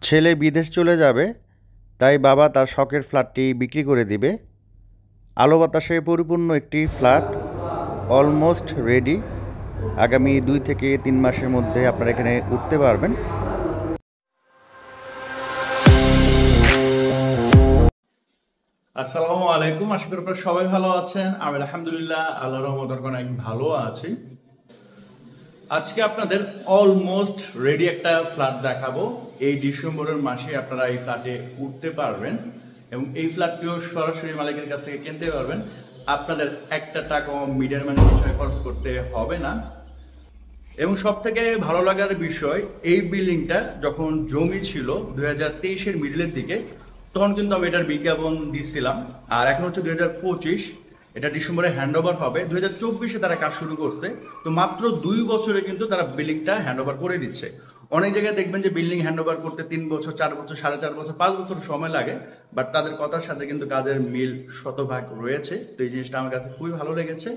ছেলে বিদেশ চলে যাবে, তাই বাবা তার শখের ফ্ল্যাটটি বিক্রি করে দিবে। আলো বাতাসে পরিপূর্ণ একটি ফ্ল্যাট, অলমোস্ট রেডি। আগামী 2 থেকে 3 মাসের মধ্যে আপনারা এখানে উঠতে পারবেন। আসসালামু আলাইকুম, আশা করি আপনারা সবাই ভালো আছেন। আমি আলহামদুলিল্লাহ আল্লাহর রহমতের অনেক ভালো আছি। আজকে আপনাদের অলমোস্ট রেডি একটা ফ্ল্যাট দেখাবো। এই ডিসেম্বরের মাসে আপনারা এই ফ্ল্যাটে উঠতে পারবেন এবং এই ফ্ল্যাটটিও সরাসরি মালিকের কাছ থেকে কিনতে পারবেন। আপনাদের একটা টাকাও মিডলম্যানের বিষয়ে খরচ করতে হবে না। এবং সব থেকে ভালো লাগার বিষয়, এই বিল্ডিংটা যখন জমি ছিল 2023-এর মিডলের দিকে, তখন কিন্তু আমি এটার বিজ্ঞাপন দিচ্ছিলাম। আর এখন হচ্ছে 2025, এটা ডিসেম্বরে হ্যান্ড ওভার হবে। 2024-এ তারা কাজ শুরু করছে। তো মাত্র 2 বছরে কিন্তু তারা বিল্ডিংটা হ্যান্ড ওভার করে দিচ্ছে। অনেক জায়গায় দেখবেন যে বিল্ডিং হ্যান্ড ওভার করতে 3 বছর, 4 বছর, 4.5 বছর, 5 বছর সময় লাগে। বাট তাদের কথার সাথে কিন্তু কাজের মিল শতভাগ রয়েছে। তো এই জিনিসটা আমার কাছে খুবই ভালো লেগেছে।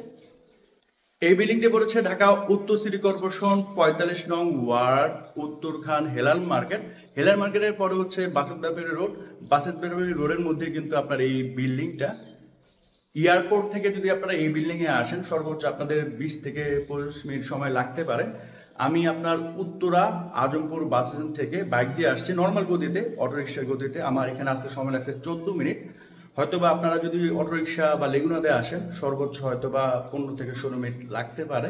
এই বিল্ডিংটি পড়েছে ঢাকা উত্তর সিটি কর্পোরেশন 45 নং ওয়ার্ড, উত্তরখান, হেলাল মার্কেট। হেলাল মার্কেটের পরে হচ্ছে বাসেত ব্যাপারী রোড। বাসেত ব্যাপারী রোডের মধ্যে কিন্তু আপনার এই বিল্ডিংটা। এয়ারপোর্ট থেকে যদি আপনারা এই বিল্ডিংয়ে আসেন, সর্বোচ্চ আপনাদের 20 থেকে 25 মিনিট সময় লাগতে পারে। আমি আপনার উত্তরা আজমপুর বাস স্ট্যান্ড থেকে বাইক দিয়ে আসছি নর্মাল গতিতে, অটোরিকশার গতিতে। আমার এখানে আসতে সময় লাগছে 14 মিনিট। হয়তোবা আপনারা যদি অটোরিকশা বা লেগুনাতে আসেন, সর্বোচ্চ হয়তোবা 15 থেকে 16 মিনিট লাগতে পারে।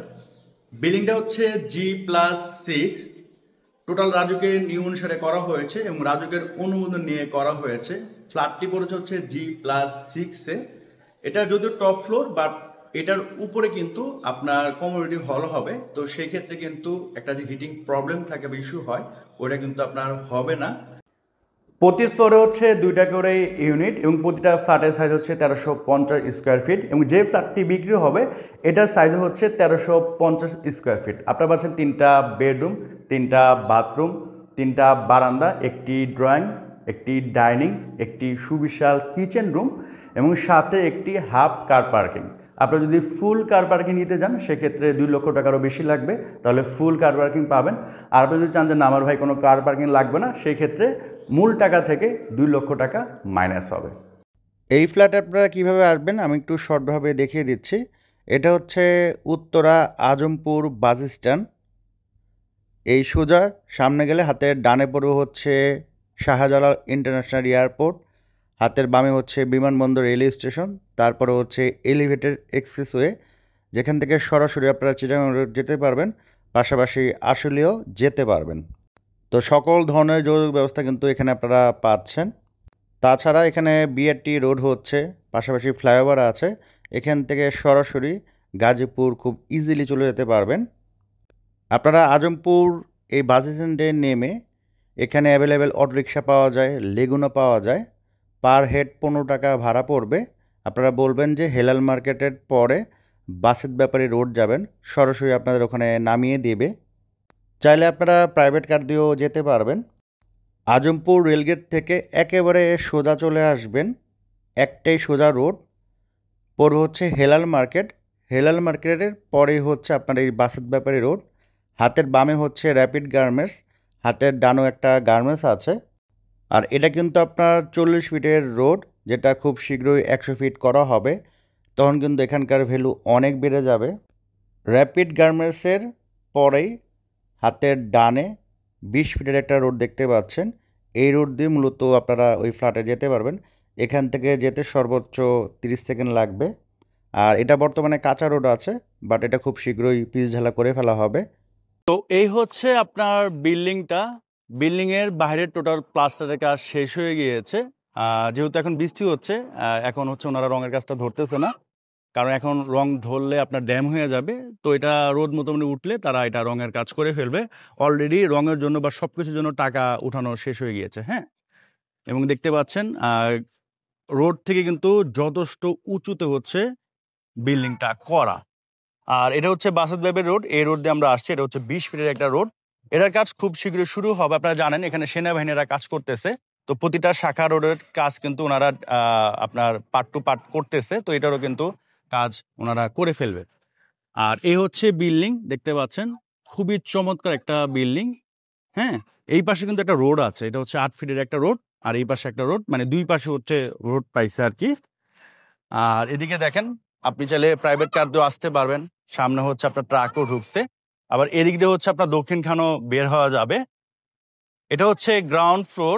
বিল্ডিংটা হচ্ছে G+6। টোটাল রাজুকের নিয়ম অনুসারে করা হয়েছে এবং রাজুকের অনুমোদন নিয়ে করা হয়েছে। ফ্ল্যাটটি পড়েছে হচ্ছে G+6-এ। এটা যদিও টপ ফ্লোর, বাট এটার উপরে কিন্তু আপনার কমিউনিটি হল হবে। তো সেই ক্ষেত্রে কিন্তু একটা যে হিটিং প্রবলেম থাকে বা ইস্যু হয়, ওটা কিন্তু আপনার হবে না। প্রতি ফ্লোরে হচ্ছে 2টা করে ইউনিট এবং প্রতিটা ফ্ল্যাটের সাইজ হচ্ছে 1350 স্কোয়ার ফিট এবং যে ফ্ল্যাটটি বিক্রি হবে এটার সাইজ হচ্ছে 1350 স্কোয়ার ফিট। আপনারা পাচ্ছেন 3টা বেডরুম, 3টা বাথরুম, 3টা বারান্দা, একটি ড্রয়িং, একটি ডাইনিং, একটি সুবিশাল কিচেন রুম এবং সাথে একটি হাফ কার পার্কিং। আপনারা যদি ফুল কার পার্কিং নিতে যান সেক্ষেত্রে 2 লক্ষ টাকারও বেশি লাগবে, তাহলে ফুল কার পার্কিং পাবেন। আর আপনি যদি চান যে না আমার ভাই কোনো কার পার্কিং লাগবে না, সেই ক্ষেত্রে মূল টাকা থেকে 2 লক্ষ টাকা মাইনাস হবে। এই ফ্ল্যাটে আপনারা কীভাবে আসবেন আমি একটু শর্টভাবে দেখিয়ে দিচ্ছি। এটা হচ্ছে উত্তরা আজমপুর বাস স্ট্যান্ড। এই সোজা সামনে গেলে হাতের ডানে পড়বে হচ্ছে শাহজালাল ইন্টারন্যাশনাল এয়ারপোর্ট, হাতের বামে হচ্ছে বিমানবন্দর রেলওয়ে স্টেশন, তারপরে হচ্ছে এলিভেটেড এক্সপ্রেসওয়ে, যেখান থেকে সরাসরি আপনারা চিটাগাং রোড যেতে পারবেন, পাশাপাশি আশুলিয়াও যেতে পারবেন। তো সকল ধরনের যোগাযোগ ব্যবস্থা কিন্তু এখানে আপনারা পাচ্ছেন। তাছাড়া এখানে বিআরটি রোড হচ্ছে, পাশাপাশি ফ্লাইওভার আছে। এখান থেকে সরাসরি গাজীপুর খুব ইজিলি চলে যেতে পারবেন। আপনারা আজমপুর এই বাস স্ট্যান্ডে নেমে এখানে অ্যাভেলেবেল অটোরিকশা পাওয়া যায়, লেগুনা পাওয়া যায়। পার হেড 15 টাকা ভাড়া পড়বে। আপনারা বলবেন যে হেলাল মার্কেটের পরে বাসের ব্যাপারে রোড যাবেন, সরাসরি আপনাদের ওখানে নামিয়ে দেবে। চাইলে আপনারা প্রাইভেট কার দিয়েও যেতে পারবেন। আজমপুর রেলগেট থেকে একেবারে সোজা চলে আসবেন, একটাই সোজা রোড, পড়বে হচ্ছে হেলাল মার্কেট। হেলাল মার্কেটের পরেই হচ্ছে আপনার এই বাসের ব্যাপারে রোড। হাতের বামে হচ্ছে র্যাপিড গার্মেন্টস, হাতের ডানও একটা গার্মেন্টস আছে। আর এটা কিন্তু আপনার 40 ফিটের রোড, যেটা খুব শীঘ্রই 100 ফিট করা হবে। তখন কিন্তু এখানকার ভ্যালু অনেক বেড়ে যাবে। র্যাপিড গার্মেন্টসের পরেই হাতের ডানে 20 ফিটের একটা রোড দেখতে পাচ্ছেন। এই রোড দিয়ে মূলত আপনারা ওই ফ্ল্যাটে যেতে পারবেন। এখান থেকে যেতে সর্বোচ্চ 30 সেকেন্ড লাগবে। আর এটা বর্তমানে কাঁচা রোড আছে, বাট এটা খুব শীঘ্রই পিচ ঢালা করে ফেলা হবে। তো এই হচ্ছে আপনার বিল্ডিংটা। বিল্ডিং এর বাইরের টোটাল প্লাস্টারের কাজ শেষ হয়ে গিয়েছে। যেহেতু এখন বৃষ্টি হচ্ছে, এখন হচ্ছে ওনারা রঙের কাজটা ধরতেছে না, কারণ এখন রং ধরলে আপনার ড্যাম হয়ে যাবে। তো এটা রোদ মোটামুটি উঠলে তারা এটা রঙের কাজ করে ফেলবে। অলরেডি রঙের জন্য বা সবকিছুর জন্য টাকা উঠানো শেষ হয়ে গিয়েছে। হ্যাঁ, এবং দেখতে পাচ্ছেন রোড থেকে কিন্তু যথেষ্ট উঁচুতে হচ্ছে বিল্ডিংটা করা। আর এটা হচ্ছে বাসাত বেবের রোড। এই রোড দিয়ে আমরা আসছি। এটা হচ্ছে 20 ফিটের একটা রোড। এটার কাজ খুব শীঘ্রই শুরু হবে। আপনারা জানেন এখানে সেনাবাহিনীরা কাজ করতেছে। তো প্রতিটা শাখা রোডের কাজ কিন্তু ওনারা আপনার পার্ট টু পার্ট করতেছে। তো এটারও কিন্তু কাজ ওনারা করে ফেলবে। আর এই হচ্ছে বিল্ডিং, দেখতে পাচ্ছেন খুবই চমৎকার একটা বিল্ডিং। হ্যাঁ, এই পাশে কিন্তু একটা রোড আছে, এটা হচ্ছে 8 ফিটের একটা রোড, আর এই পাশে একটা রোড, মানে দুই পাশে হচ্ছে রোড পাইছে আর কি। আর এদিকে দেখেন আপনি চাইলে প্রাইভেট কার দিয়েও আসতে পারবেন, সামনে হচ্ছে আপনার ট্রাকও ঢুকছে, আবার এদিক দিয়ে হচ্ছে আপনার দক্ষিণ খানও বের হওয়া যাবে। এটা হচ্ছে গ্রাউন্ড ফ্লোর,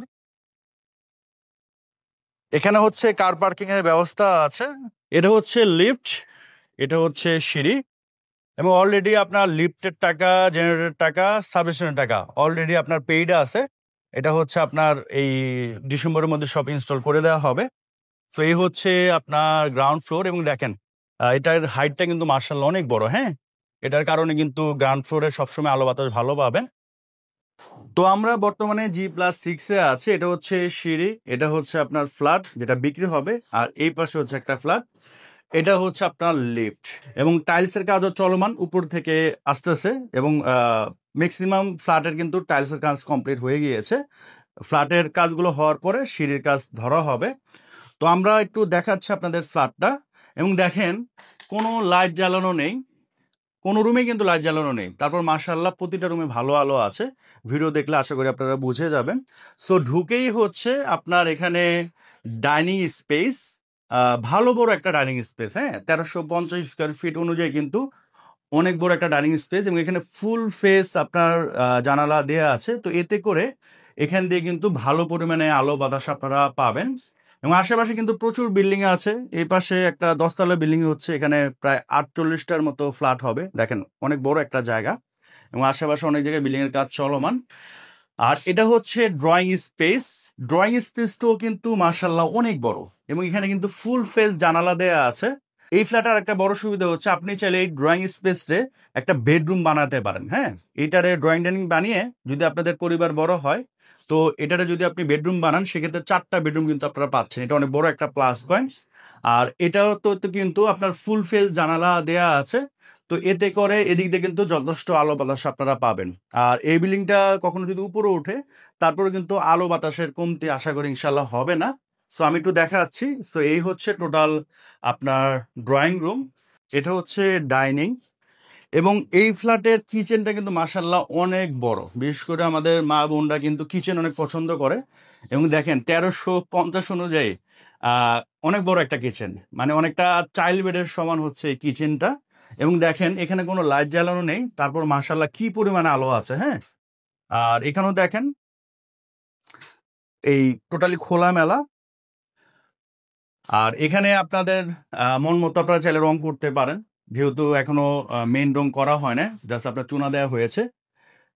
এখানে হচ্ছে কার পার্কিং এর ব্যবস্থা আছে। এটা হচ্ছে লিফট, এটা হচ্ছে সিঁড়ি, এবং অলরেডি আপনার লিফটের টাকা, জেনারেটরের টাকা, সাবস্টেশনের টাকা অলরেডি আপনার পেইড আছে। এটা হচ্ছে আপনার এই ডিসেম্বরের মধ্যে সব ইনস্টল করে দেওয়া হবে। তো এই হচ্ছে আপনার গ্রাউন্ড ফ্লোর, এবং দেখেন এটার হাইটটা কিন্তু মার্শাল্লাহ অনেক বড়। হ্যাঁ, এটার কারণে কিন্তু গ্রাউন্ড ফ্লোরে সবসময় আলো বাতাস ভালো পাবেন। তো আমরা বর্তমানে G+6 আছে। এটা হচ্ছে সিঁড়ি, এটা হচ্ছে আপনার ফ্ল্যাট যেটা বিক্রি হবে, আর এই পাশে হচ্ছে একটা ফ্ল্যাট, এটা হচ্ছে আপনার লিফট, এবং টাইলসের কাজও চলমান উপর থেকে আসতেছে, এবং ম্যাক্সিমাম ফ্ল্যাটের কিন্তু টাইলসের কাজ কমপ্লিট হয়ে গিয়েছে। ফ্ল্যাটের কাজগুলো হওয়ার পরে সিঁড়ির কাজ ধরা হবে। তো আমরা একটু দেখাচ্ছি আপনাদের ফ্ল্যাটটা, এবং দেখেন কোনো লাইট জ্বালানো নেই, কোনো রুমে কিন্তু লাইট জ্বালানো নেই, তারপর মাশাআল্লাহ প্রতিটা রুমে ভালো আলো আছে। ভিডিও দেখলে আশা করি আপনারা বুঝে যাবেন। সো ঢুকেই হচ্ছে আপনার এখানে ডাইনিং স্পেস, ভালো বড় একটা ডাইনিং স্পেস। হ্যাঁ, 1350 স্কোয়ার ফিট অনুযায়ী কিন্তু অনেক বড় একটা ডাইনিং স্পেস, এবং এখানে ফুল ফেস আপনার জানালা দেয়া আছে। তো এতে করে এখান দিয়ে কিন্তু ভালো পরিমাণে আলো বাতাস আপনারা পাবেন, এবং আশেপাশে কিন্তু প্রচুর বিল্ডিং আছে। এই পাশে একটা 10 তলা বিল্ডিং হচ্ছে, এখানে প্রায় 48টার মতো ফ্ল্যাট হবে। দেখেন অনেক বড় একটা জায়গা, এবং আশেপাশে অনেক জায়গায় বিল্ডিং এর কাজ চলমান। আর এটা হচ্ছে ড্রয়িং স্পেস, ড্রয়িং স্পেসটাও কিন্তু মাশাল্লাহ অনেক বড়, এবং এখানে কিন্তু ফুল ফেস জানালা দেয়া আছে। এই ফ্ল্যাটের একটা বড় সুবিধা হচ্ছে আপনি চাইলে এই ড্রয়িং স্পেসে একটা বেডরুম বানাতে পারেন। হ্যাঁ, এটারে ড্রয়িং ডাইনিং বানিয়ে যদি আপনাদের পরিবার বড় হয়, তো এটারে যদি আপনি বেডরুম বানান সেক্ষেত্রে 4টা বেডরুম কিন্তু আপনারা পাচ্ছেন, এটা অনেক বড় একটা প্লাস পয়েন্ট। আর এটাও তো কিন্তু আপনার ফুল ফেস জানালা দেয়া আছে, তো এতে করে এদিক দিয়ে কিন্তু যথেষ্ট আলো বাতাস আপনারা পাবেন। আর এই বিল্ডিংটা কখনো যদি উপরে ওঠে, তারপরে কিন্তু আলো বাতাসের কমতি আশা করি ইনশাল্লাহ হবে না। সো আমি একটু দেখাচ্ছি। সো এই হচ্ছে টোটাল আপনার ড্রয়িং রুম, এটা হচ্ছে ডাইনিং, এবং এই ফ্ল্যাটের কিচেনটা কিন্তু মাশাল্লাহ অনেক বড়। বিশেষ করে আমাদের মা বোনরা কিন্তু কিচেন অনেক পছন্দ করে, এবং দেখেন 1350 অনুযায়ী অনেক বড় একটা কিচেন, মানে অনেকটা চাইল্ড বেডের সমান হচ্ছে এই কিচেনটা। এবং দেখেন এখানে কোনো লাইট জ্বালানো নেই, তারপর মাশাল্লাহ কি পরিমাণে আলো আছে। হ্যাঁ, আর এখানেও দেখেন এই টোটালি খোলামেলা। আর এখানে আপনাদের মন মতো আপনারা চাইলে রং করতে পারেন, যেহেতু এখনো মেইন রং করা হয় না, জাস্ট আপনার চুনা দেওয়া হয়েছে।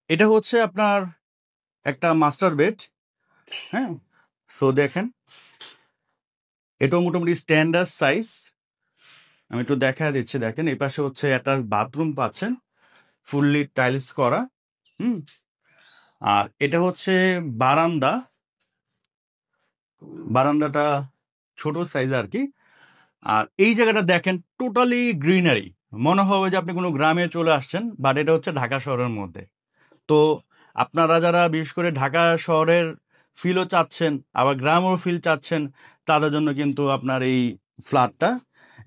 এটা হচ্ছে আপনার একটা মাস্টার বেড। হ্যাঁ, সো দেখেন এটাও মোটামুটি স্ট্যান্ডার্ড সাইজ। আমি একটু দেখা দিচ্ছি, দেখেন এই পাশে হচ্ছে একটা বাথরুম পাচ্ছেন, ফুললি টাইলস করা। হুম, আর এটা হচ্ছে বারান্দা, বারান্দাটা ছোট সাইজ আর কি। আর এই জায়গাটা দেখেন টোটালি গ্রিনারি, মনে হবে যে আপনি কোনো গ্রামে চলে আসছেন, বাট এটা হচ্ছে ঢাকা শহরের মধ্যে। তো আপনারা যারা বিশেষ করে ঢাকা শহরের ফিলও চাচ্ছেন, আবার গ্রামেও ফিল চাচ্ছেন, তাদের জন্য কিন্তু আপনার এই ফ্ল্যাটটা।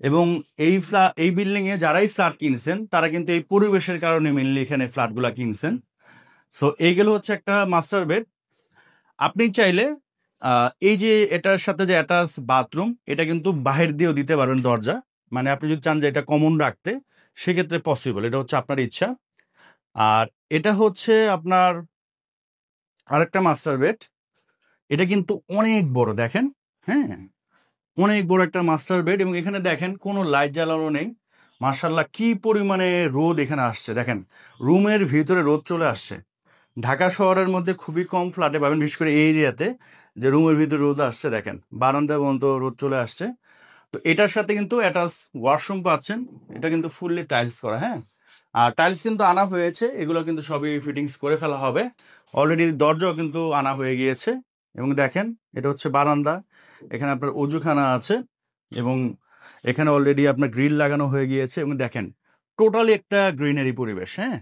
এবং এই বিল্ডিং এ যারাই ফ্ল্যাট কিনছেন তারা কিন্তু এই পরিবেশের কারণে মেনলি এখানে ফ্ল্যাটগুলা কিনছেন। সো এইগুলো হচ্ছে একটা মাস্টার বেড। আপনি চাইলে এই যে এটার সাথে যে অ্যাটাচ বাথরুম, এটা কিন্তু বাহির দিয়েও দিতে পারবেন দরজা, মানে আপনি যদি চান যে এটা কমন রাখতে, সেক্ষেত্রে পসিবল, এটা হচ্ছে আপনার ইচ্ছা। আর এটা হচ্ছে আপনার আরেকটা মাস্টার বেড, এটা কিন্তু অনেক বড় দেখেন। হ্যাঁ, অনেক বড় একটা মাস্টার বেড, এবং এখানে দেখেন কোনো লাইট জ্বালানো নেই। মার্শাল্লাহ কি পরিমাণে রোদ এখানে আসছে, দেখেন রুমের ভিতরে রোদ চলে আসছে। ঢাকা শহরের মধ্যে খুবই কম ফ্ল্যাটে পাবেন, বিশেষ করে এই এরিয়াতে, যে রুমের ভিতরে রোদ আসছে। দেখেন বারান্দা পর্যন্ত রোদ চলে আসছে। তো এটার সাথে কিন্তু অ্যাটাচ ওয়াশরুম পাচ্ছেন, এটা কিন্তু ফুললি টাইলস করা। হ্যাঁ, আর টাইলস কিন্তু আনা হয়েছে, এগুলো কিন্তু সবই ফিটিংস করে ফেলা হবে। অলরেডি দরজাও কিন্তু আনা হয়ে গিয়েছে, এবং দেখেন এটা হচ্ছে বারান্দা, এখানে আপনার অজুখানা আছে, এবং এখানে অলরেডি আপনার গ্রিল লাগানো হয়ে গিয়েছে। এবং দেখেন টোটালি একটা গ্রিনারি পরিবেশ। হ্যাঁ,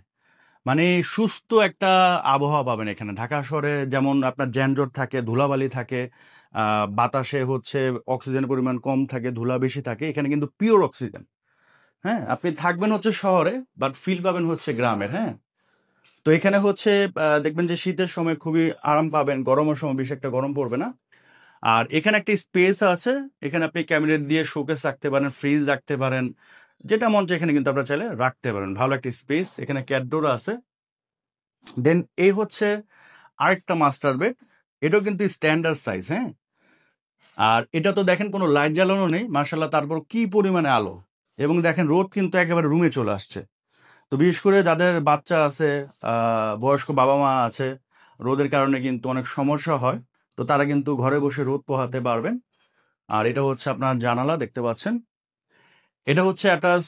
মানে সুস্থ একটা আবহাওয়া পাবেন এখানে। ঢাকা শহরে যেমন আপনার যানজট থাকে, ধুলাবালি থাকে, বাতাসে হচ্ছে অক্সিজেনের পরিমাণ কম থাকে, ধুলা বেশি থাকে, এখানে কিন্তু পিওর অক্সিজেন। হ্যাঁ, আপনি থাকবেন হচ্ছে শহরে, বাট ফিল পাবেন হচ্ছে গ্রামের। হ্যাঁ, তো এখানে হচ্ছে দেখবেন যে শীতের সময় খুবই আরাম পাবেন, গরমের সময় বেশি একটা গরম পড়বে না। আর এখানে একটা স্পেস আছে, এখানে আপনি ক্যাবিনেট দিয়ে শোকেস রাখতে পারেন, ফ্রিজ রাখতে পারেন, যেটা মন চায় এখানে কিন্তু আপনারা চাইলে রাখতে পারেন। ভালো একটা স্পেস, এখানে ক্যাটডোর আছে। দেন এই হচ্ছে আরেকটা মাস্টার বেড, এটাও কিন্তু স্ট্যান্ডার্ড সাইজ, হ্যাঁ। আর এটা তো দেখেন কোনো লাইট জ্বালানো নেই, মার্শাল্লাহ, তারপর কি পরিমাণে আলো, এবং দেখেন রোদ কিন্তু একেবারে রুমে চলে আসছে। তো বিশেষ করে যাদের বাচ্চা আছে, বয়স্ক বাবা মা আছে, রোদের কারণে কিন্তু অনেক সমস্যা হয়, তো তারা কিন্তু ঘরে বসে রোদ পোহাতে পারবেন। আর এটা হচ্ছে আপনার জানালা, দেখতে পাচ্ছেন। এটা হচ্ছে অ্যাটাচ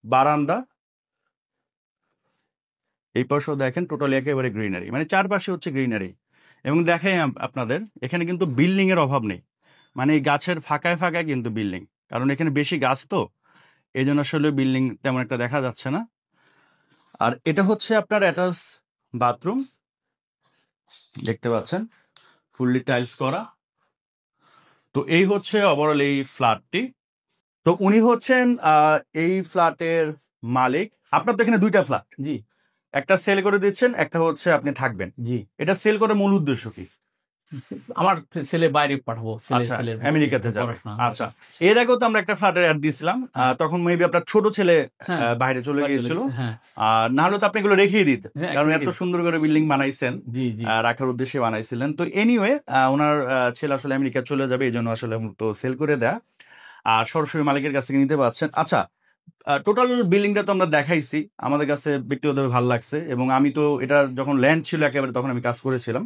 বারান্দা, এই পাশেও দেখেন টোটালি একেবারে গ্রিনারি, মানে চারপাশে হচ্ছে গ্রিনারি। এবং দেখেন আপনাদের এখানে কিন্তু বিল্ডিং এর অভাব নেই, মানে এই গাছের ফাঁকায় ফাঁকায় কিন্তু বিল্ডিং, কারণ এখানে বেশি গাছ তো, এই জন্য আসলে বিল্ডিং তেমন একটা দেখা যাচ্ছে না। আর এটা হচ্ছে আপনার অ্যাটাচ বাথরুম, দেখতে পাচ্ছেন ফুললি টাইলস করা। তো এই হচ্ছে ওভারঅল এই ফ্ল্যাটটি। তো উনি হচ্ছেন এই ফ্ল্যাটের মালিক। আপনার তো এখানে দুইটা ফ্ল্যাট, জি একটা সেল করে দিচ্ছেন, একটা হচ্ছে আপনি থাকবেন। জি এটা সেল করার মূল উদ্দেশ্য কি? আমার ছেলে বাইরে পাঠাবো, আচ্ছা, ছেলের আমেরিকাতে যাবে। পড়াশোনা। আচ্ছা, এর আগেও তো আমরা একটা ফ্ল্যাটের অ্যাড দিয়েছিলাম, তখন মেবি আপনার ছোট ছেলে হ্যাঁ, বাইরে চলে গিয়েছিল। হ্যাঁ আর না হলে তো আপনি এগুলো রেখেই দিতেন, হ্যাঁ, কারণ রেখে এত সুন্দর করে বিল্ডিং বানাইছেন, জি জি রাখার উদ্দেশ্যে বানাইছিলেন। তো এনিওয়ে ওনার ছেলে আসলে আমেরিকা চলে যাবে, এই জন্য আসলে তো সেল করে দেয়া, আর সরাসরি মালিকের কাছ থেকে নিতে পারছেন। আচ্ছা, টোটাল বিল্ডিংটা তো আমরা দেখাইছি, আমাদের কাছে ব্যক্তিগতভাবে ভালো লাগছে, এবং আমি তো এটা যখন ল্যান্ড ছিল একেবারে তখন আমি কাজ করেছিলাম।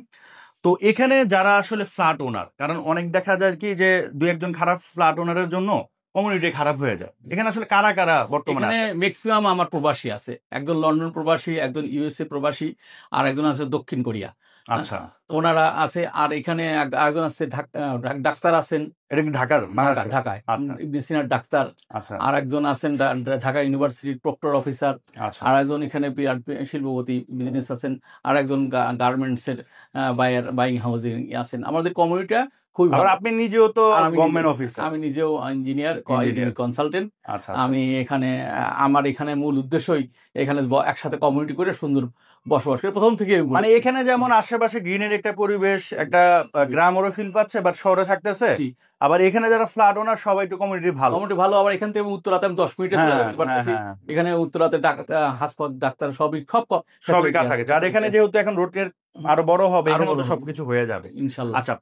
তো এখানে যারা আসলে ফ্ল্যাট ওনার, কারণ অনেক দেখা যায় কি যে দুই একজন খারাপ ফ্ল্যাট ওনারের জন্য কমিউনিটি খারাপ হয়ে যায়, এখানে আসলে কারা কারা বর্তমানে এখানে আছে? ম্যাক্সিমাম আমার প্রবাসী আছে, একজন লন্ডন প্রবাসী, একজন ইউএসএ প্রবাসী, আর একজন আছে দক্ষিণ কোরিয়া। আচ্ছা, ওনারা আছে। আর এখানে একজন আছে ডাক্তার আছেন, এটা কি ঢাকার? ঢাকায় আচ্ছা ইবনে সিনার ডাক্তার। আচ্ছা আর একজন আছেন ঢাকা ইউনিভার্সিটির প্রক্টর অফিসার। আচ্ছা আর একজন এখানে শিল্পপতি বিজনেস আছেন। আর একজন গার্মেন্টস এর বাইং হাউজিং আছেন। আমাদের কমিউনিটিটা খুবই আবার ভালো। আপনি নিজেও তো আর আমি গভর্নমেন্ট অফিসার। আমি নিজেও ইঞ্জিনিয়ার, কনসালটেন্ট। আচ্ছা, আমি এখানে আমার এখানে মূল উদ্দেশ্যই এখানে একসাথে কমিউনিটি করে সুন্দর বসবাস করে প্রথম থেকে। মানে এখানে যেমন আশেপাশে গ্রিনের একটা পরিবেশ, একটা গ্রামেরও ফিল পাচ্ছে, বাট শহরে থাকতেছে। আবার এখানে যারা ফ্ল্যাট ওনার সবাই একটু কমিউনিটি ভালো, কমিউনিটি ভালো। আবার এখান থেকে উত্তরাতে আমি 10 মিনিটে চলে যেতে পারতেছি। এখানে উত্তরাতে হাসপাতাল, ডাক্তার সবই কাছাকাছি। আর এখানে যেহেতু এখন রোডের আরো বড় হবে, এখানে তো সবকিছু হয়ে যাবে ইনশাল্লাহ। আচ্ছা,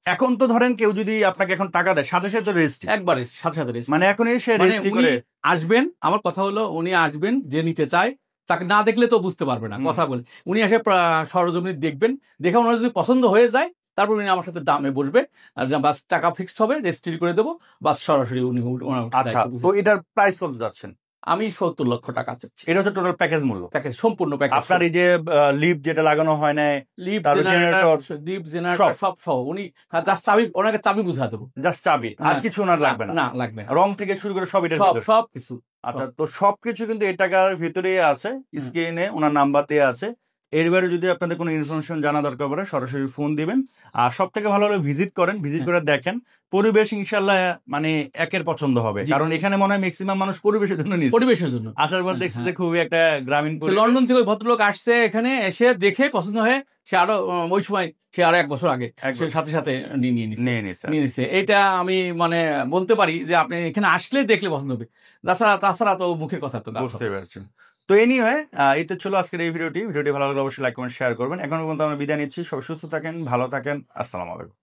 এখন তো ধরেন কেউ যদি আপনাকে এখন টাকা দেয়, সাথে সাথে রেজিস্ট্রি, একবারে সাথে সাথে রেজিস্ট্রি, মানে এখন এসে রেজিস্ট্রি করে আসবেন। আমার কথা হলো উনি আসবেন, যে নিতে চায় তাকে না দেখলে তো বুঝতে পারবে না, কথা বলে উনি এসে সরজমিনে দেখবেন, দেখে ওনার যদি পছন্দ হয়ে যায় তারপর উনি আমার সাথে দামে বসবে, আর বাস টাকা ফিক্সড হবে, রেজিস্ট্রি করে দেবো, বাস সরাসরি উনি। আচ্ছা, তো এটার প্রাইস কত যাচ্ছেন? আমি 70 লক্ষ টাকা চাচ্ছি। এটা হচ্ছে টোটাল প্যাকেজ মূল্য, প্যাকেজ সম্পূর্ণ প্যাকেজ। আপনার এই যে লিফট যেটা লাগানো হয় না, লিফট জেনারেটর সব সহ, উনি জাস্ট চাবি, ওনাকে চাবি বুঝা দেবো, জাস্ট চাবি, আর কিছু ওনার লাগবে না? না, লাগবে না। রং থেকে শুরু করে সব, এটা সব কিছু। আচ্ছা, তো সবকিছু কিন্তু এই টাকার ভিতরেই আছে, স্ক্রিনে ওনার নাম্বার দেওয়া আছে। এরবারে যদি আপনাদের কোনো ইনফরমেশন জানা দরকার পড়ে সরাসরি ফোন দিবেন। আর সব থেকে ভালো হলো ভিজিট করেন, ভিজিট করে দেখেন, পরিবেশ ইনশাল্লাহ মানে একের পছন্দ হবে, কারণ এখানে মনে হয় ম্যাক্সিমাম মানুষ পরিবেশের জন্য নিচ্ছে, পরিবেশের জন্য আসার পর দেখছে যে খুবই একটা গ্রামীণ পরিবেশ। লন্ডন থেকে ওই ভদ্রলোক আসছে, এখানে এসে দেখে পছন্দ হয়ে সে আরো ওই সময়, সে আরো 1 বছর আগে সে সাথে সাথে নিয়ে নিছে। এটা আমি মানে বলতে পারি যে আপনি এখানে আসলে দেখলে পছন্দ হবে, তাছাড়া তো মুখের কথা তো। বুঝতে পারছেন। তো এনিওয়ে, এটা ছিল আজকের এই ভিডিওটি ভালো লাগলে অবশ্যই লাইক কমেন্ট শেয়ার করবেন। এখন পর্যন্ত আমরা বিদায় নিচ্ছি, সবাই সুস্থ থাকেন, ভালো থাকেন, আসসালামু আলাইকুম।